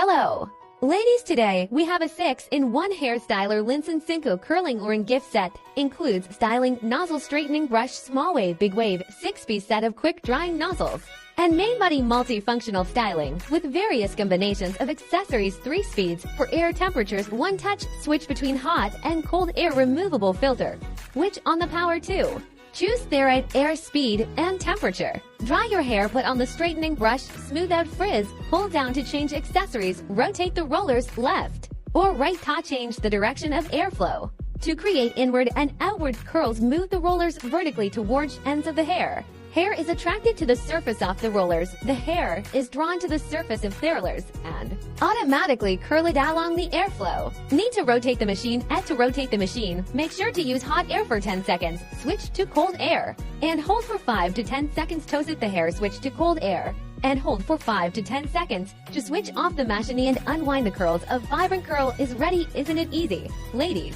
Hello! Ladies, today we have a 6-in-1 hair styler Lingxin 5 curling or in gift set. Includes styling, nozzle straightening brush, small wave, big wave, 6-piece set of quick drying nozzles. And main body multifunctional styling with various combinations of accessories, 3 speeds for air temperatures, 1 touch, switch between hot and cold air, removable filter. Which on the power too. Choose their right air speed and temperature. Dry your hair, put on the straightening brush, smooth out frizz, pull down to change accessories, rotate the rollers left or right to change the direction of airflow. To create inward and outward curls, move the rollers vertically towards ends of the hair. Hair is attracted to the surface of the rollers. The hair is drawn to the surface of the rollers and automatically curl it along the airflow. Need to rotate the machine? To rotate the machine, make sure to use hot air for 10 seconds, switch to cold air, and hold for 5 to 10 seconds to set the hair, switch to cold air, and hold for 5 to 10 seconds to switch off the machine and unwind the curls. A vibrant curl is ready, isn't it easy? Ladies.